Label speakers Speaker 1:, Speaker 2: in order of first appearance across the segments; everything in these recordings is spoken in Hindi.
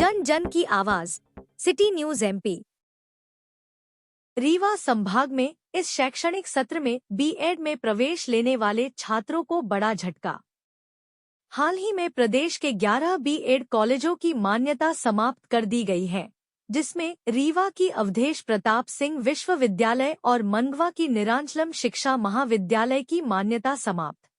Speaker 1: जन जन की आवाज, सिटी न्यूज एमपी। रीवा संभाग में इस शैक्षणिक सत्र में बीएड में प्रवेश लेने वाले छात्रों को बड़ा झटका। हाल ही में प्रदेश के 11 बीएड कॉलेजों की मान्यता समाप्त कर दी गई है, जिसमें रीवा की अवधेश प्रताप सिंह विश्वविद्यालय और मंडवा की निरांचलम शिक्षा महाविद्यालय की मान्यता समाप्त।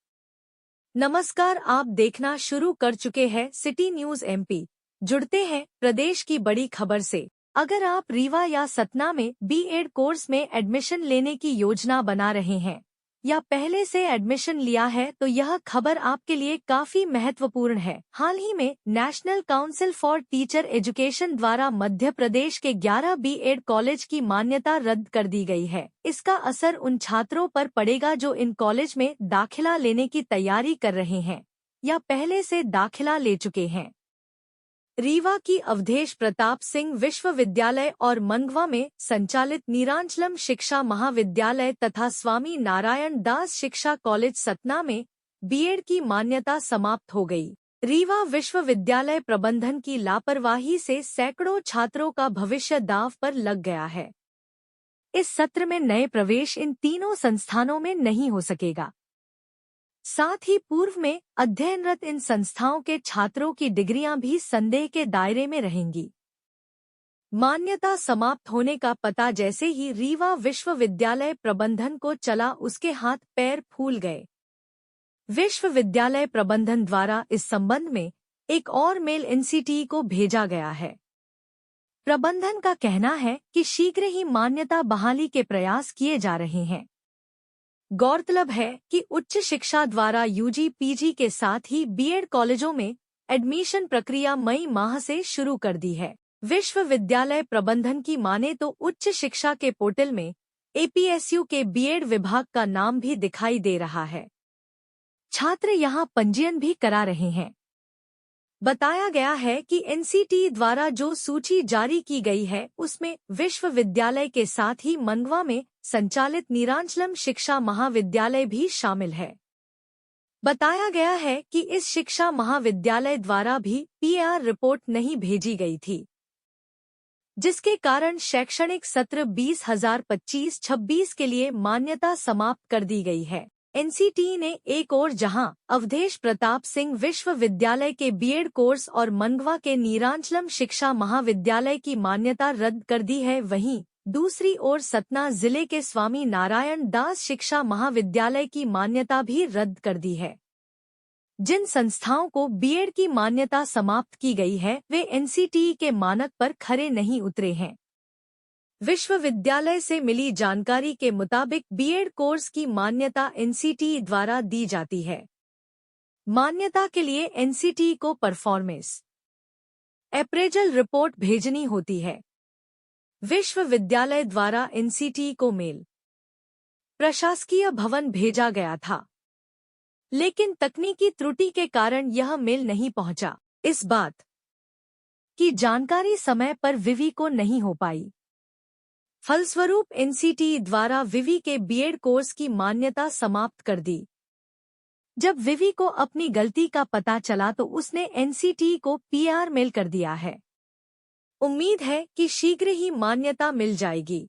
Speaker 1: नमस्कार, आप देखना शुरू कर चुके हैं सिटी न्यूज एमपी। जुड़ते हैं प्रदेश की बड़ी खबर से। अगर आप रीवा या सतना में बीएड कोर्स में एडमिशन लेने की योजना बना रहे हैं या पहले से एडमिशन लिया है तो यह खबर आपके लिए काफी महत्वपूर्ण है। हाल ही में national council for teacher education द्वारा मध्य प्रदेश के 11 बीएड कॉलेज की मान्यता रद्द कर दी गई है। इसका असर उन छात्रों पर पड़ेगा जो इन कॉलेज में दाखिला लेने की तैयारी कर रहे हैं या पहले से दाखिला ले चुके हैं। रीवा की अवधेश प्रताप सिंह विश्वविद्यालय और मंडवा में संचालित निरांचलम शिक्षा महाविद्यालय तथा स्वामी नारायण दास शिक्षा कॉलेज सतना में बीएड की मान्यता समाप्त हो गई। रीवा विश्वविद्यालय प्रबंधन की लापरवाही से सैकड़ों छात्रों का भविष्य दांव पर लग गया है। इस सत्र में नए प्रवेश इन तीनों संस्थानों में नहीं हो सकेगा। साथ ही पूर्व में अध्ययनरत इन संस्थाओं के छात्रों की डिग्रियां भी संदेह के दायरे में रहेंगी। मान्यता समाप्त होने का पता जैसे ही रीवा विश्वविद्यालय प्रबंधन को चला, उसके हाथ पैर फूल गए। विश्वविद्यालय प्रबंधन द्वारा इस संबंध में एक और मेल एनसीटीई को भेजा गया है। प्रबंधन का कहना है कि शीघ्र ही मान्यता बहाली के प्रयास किए जा रहे हैं। गौरतलब है कि उच्च शिक्षा द्वारा यूजी पीजी के साथ ही बीएड कॉलेजों में एडमिशन प्रक्रिया मई माह से शुरू कर दी है। विश्वविद्यालय प्रबंधन की माने तो उच्च शिक्षा के पोर्टल में एपीएसयू के बीएड विभाग का नाम भी दिखाई दे रहा है। छात्र यहां पंजीयन भी करा रहे हैं। बताया गया है कि एनसीटीई द्वारा जो सूची जारी की गई है उसमें विश्वविद्यालय के साथ ही मंडवा में संचालित निरांचलम शिक्षा महाविद्यालय भी शामिल है। बताया गया है कि इस शिक्षा महाविद्यालय द्वारा भी पीआर रिपोर्ट नहीं भेजी गई थी, जिसके कारण शैक्षणिक सत्र 2025-26 के लिए मान्यता समाप्त कर दी गई है। एनसीटीई ने एक ओर जहां अवधेश प्रताप सिंह विश्वविद्यालय के बीएड कोर्स और मंडवा के निरांचलम शिक्षा महाविद्यालय की मान्यता रद्द कर दी है, वहीं दूसरी ओर सतना जिले के स्वामी नारायण दास शिक्षा महाविद्यालय की मान्यता भी रद्द कर दी है। जिन संस्थाओं को बीएड की मान्यता समाप्त की गई है वे एनसीटीई के मानक पर खरे नहीं उतरे हैं। विश्वविद्यालय से मिली जानकारी के मुताबिक बीएड कोर्स की मान्यता एनसीटीई द्वारा दी जाती है। मान्यता के लिए एनसीटीई को परफॉर्मेंस अप्रेजल रिपोर्ट भेजनी होती है। विश्वविद्यालय द्वारा एनसीटीई को मेल प्रशासकीय भवन भेजा गया था, लेकिन तकनीकी त्रुटि के कारण यह मेल नहीं पहुंचा। इस बात की जानकारी समय पर विवि को नहीं हो पाई। फलस्वरूप एनसीटीई द्वारा विवि के बीएड कोर्स की मान्यता समाप्त कर दी। जब विवि को अपनी गलती का पता चला तो उसने एनसीटीई को पीआर मेल कर दिया है। उम्मीद है कि शीघ्र ही मान्यता मिल जाएगी।